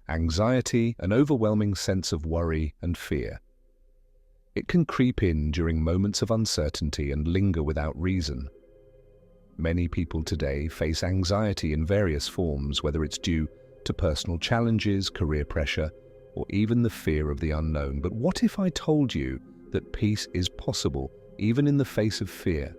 Anxiety, an overwhelming sense of worry and fear. It can creep in during moments of uncertainty and linger without reason. Many people today face anxiety in various forms, whether it's due to personal challenges, career pressure, or even the fear of the unknown. But what if I told you that peace is possible even in the face of fear?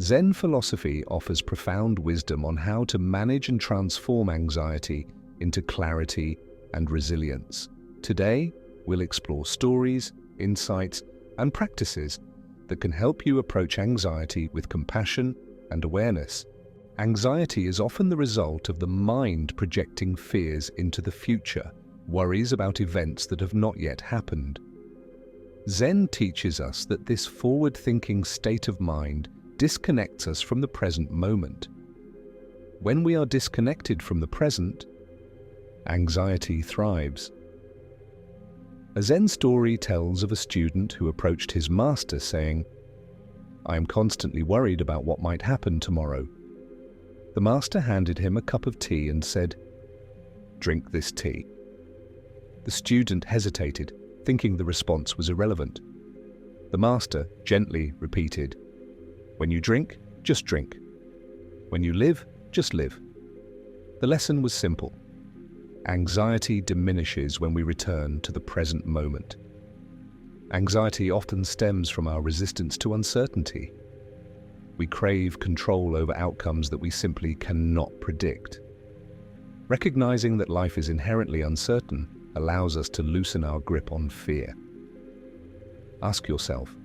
Zen philosophy offers profound wisdom on how to manage and transform anxiety into clarity and resilience. Today, we'll explore stories, insights, and practices that can help you approach anxiety with compassion and awareness. Anxiety is often the result of the mind projecting fears into the future, worries about events that have not yet happened. Zen teaches us that this forward-thinking state of mind disconnects us from the present moment. When we are disconnected from the present, anxiety thrives. A Zen story tells of a student who approached his master saying, "I am constantly worried about what might happen tomorrow." The master handed him a cup of tea and said, "Drink this tea." The student hesitated, thinking the response was irrelevant. The master gently repeated, "When you drink, just drink. When you live, just live." The lesson was simple. Anxiety diminishes when we return to the present moment. Anxiety often stems from our resistance to uncertainty. We crave control over outcomes that we simply cannot predict. Recognizing that life is inherently uncertain allows us to loosen our grip on fear. Ask yourself,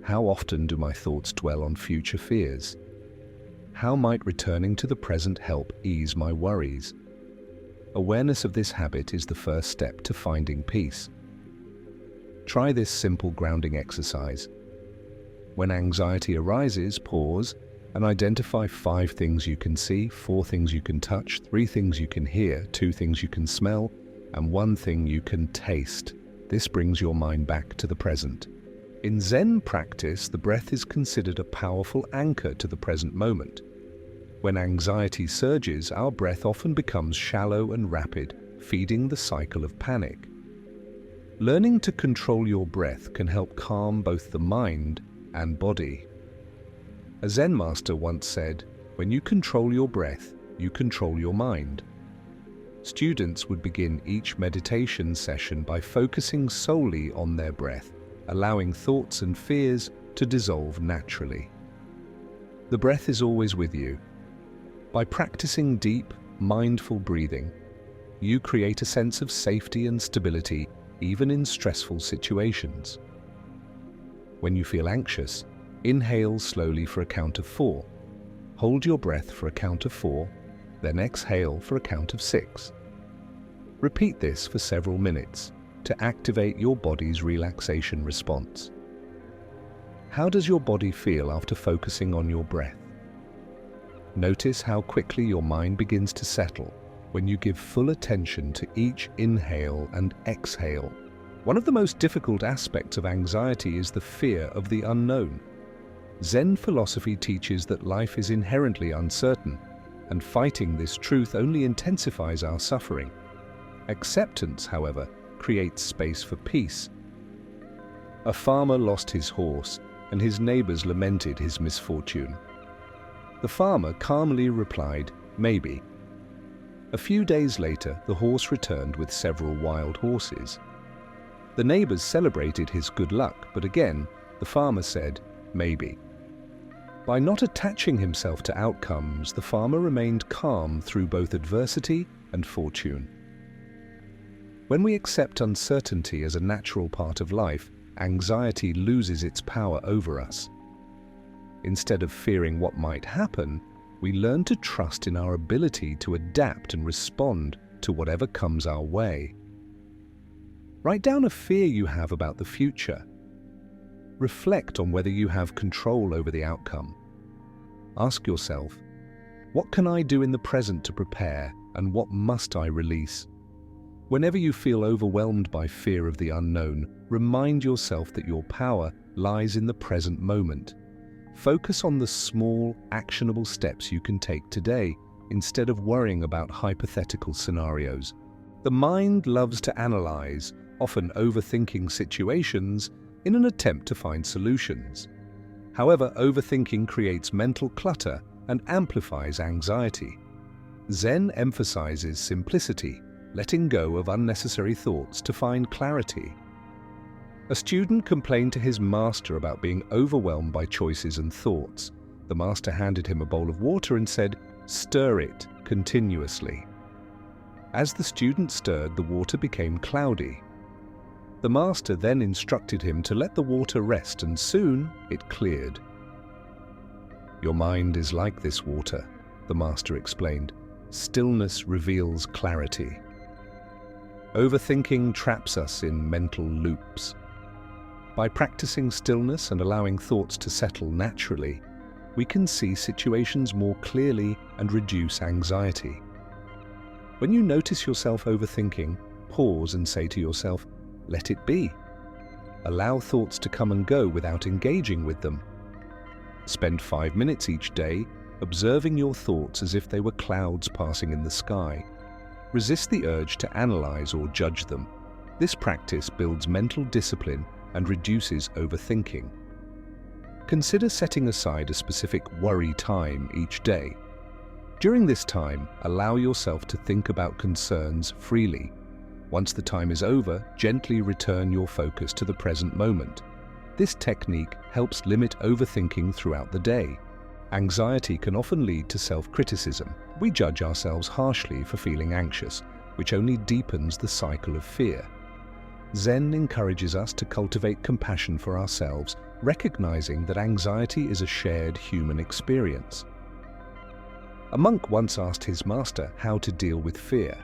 how often do my thoughts dwell on future fears? How might returning to the present help ease my worries? Awareness of this habit is the first step to finding peace. Try this simple grounding exercise. When anxiety arises, pause and identify 5 things you can see, 4 things you can touch, 3 things you can hear, 2 things you can smell, and 1 thing you can taste. This brings your mind back to the present. In Zen practice, the breath is considered a powerful anchor to the present moment. When anxiety surges, our breath often becomes shallow and rapid, feeding the cycle of panic. Learning to control your breath can help calm both the mind and body. A Zen master once said, "When you control your breath, you control your mind." Students would begin each meditation session by focusing solely on their breath, allowing thoughts and fears to dissolve naturally. The breath is always with you. By practicing deep, mindful breathing, you create a sense of safety and stability even in stressful situations. When you feel anxious, inhale slowly for a count of 4. Hold your breath for a count of 4, then exhale for a count of 6. Repeat this for several minutes to activate your body's relaxation response. How does your body feel after focusing on your breath? Notice how quickly your mind begins to settle when you give full attention to each inhale and exhale. One of the most difficult aspects of anxiety is the fear of the unknown. Zen philosophy teaches that life is inherently uncertain, and fighting this truth only intensifies our suffering. Acceptance, however, creates space for peace. A farmer lost his horse, and his neighbors lamented his misfortune. The farmer calmly replied, "Maybe." A few days later, the horse returned with several wild horses. The neighbors celebrated his good luck, but again, the farmer said, "Maybe." By not attaching himself to outcomes, the farmer remained calm through both adversity and fortune. When we accept uncertainty as a natural part of life, anxiety loses its power over us. Instead of fearing what might happen, we learn to trust in our ability to adapt and respond to whatever comes our way. Write down a fear you have about the future. Reflect on whether you have control over the outcome. Ask yourself, what can I do in the present to prepare, and what must I release? Whenever you feel overwhelmed by fear of the unknown, remind yourself that your power lies in the present moment. Focus on the small, actionable steps you can take today instead of worrying about hypothetical scenarios. The mind loves to analyze, often overthinking situations in an attempt to find solutions. However, overthinking creates mental clutter and amplifies anxiety. Zen emphasizes simplicity, letting go of unnecessary thoughts to find clarity. A student complained to his master about being overwhelmed by choices and thoughts. The master handed him a bowl of water and said, "Stir it continuously." As the student stirred, the water became cloudy. The master then instructed him to let the water rest, and soon it cleared. "Your mind is like this water," the master explained. "Stillness reveals clarity." Overthinking traps us in mental loops. By practicing stillness and allowing thoughts to settle naturally, we can see situations more clearly and reduce anxiety. When you notice yourself overthinking, pause and say to yourself, "Let it be." Allow thoughts to come and go without engaging with them. Spend 5 minutes each day observing your thoughts as if they were clouds passing in the sky. Resist the urge to analyze or judge them. This practice builds mental discipline and reduces overthinking. Consider setting aside a specific worry time each day. During this time, allow yourself to think about concerns freely. Once the time is over, gently return your focus to the present moment. This technique helps limit overthinking throughout the day. Anxiety can often lead to self-criticism. We judge ourselves harshly for feeling anxious, which only deepens the cycle of fear. Zen encourages us to cultivate compassion for ourselves, recognizing that anxiety is a shared human experience. A monk once asked his master how to deal with fear.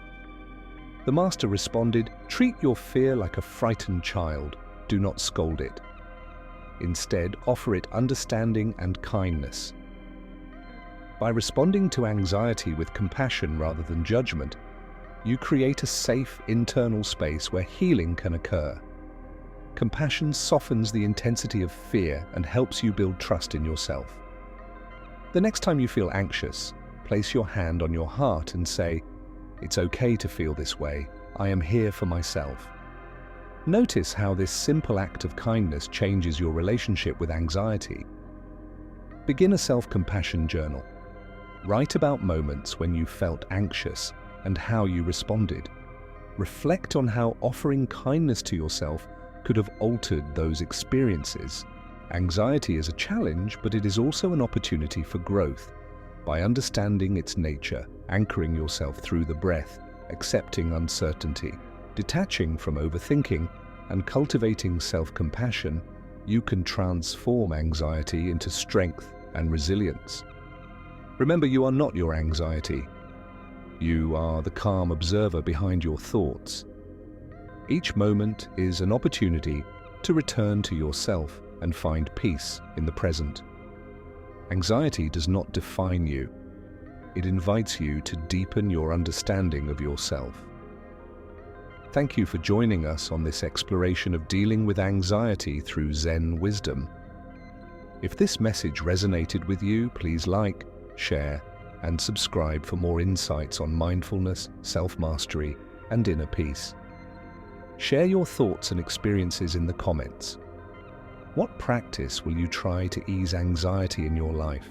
The master responded, "Treat your fear like a frightened child. Do not scold it. Instead, offer it understanding and kindness." By responding to anxiety with compassion rather than judgment, you create a safe internal space where healing can occur. Compassion softens the intensity of fear and helps you build trust in yourself. The next time you feel anxious, place your hand on your heart and say, "It's okay to feel this way. I am here for myself." Notice how this simple act of kindness changes your relationship with anxiety. Begin a self-compassion journal. Write about moments when you felt anxious and how you responded. Reflect on how offering kindness to yourself could have altered those experiences. Anxiety is a challenge, but it is also an opportunity for growth. By understanding its nature, anchoring yourself through the breath, accepting uncertainty, detaching from overthinking, and cultivating self-compassion, you can transform anxiety into strength and resilience. Remember, you are not your anxiety. You are the calm observer behind your thoughts. Each moment is an opportunity to return to yourself and find peace in the present. Anxiety does not define you. It invites you to deepen your understanding of yourself. Thank you for joining us on this exploration of dealing with anxiety through Zen wisdom. If this message resonated with you, please like, share, and subscribe for more insights on mindfulness, self-mastery, and inner peace. Share your thoughts and experiences in the comments. What practice will you try to ease anxiety in your life?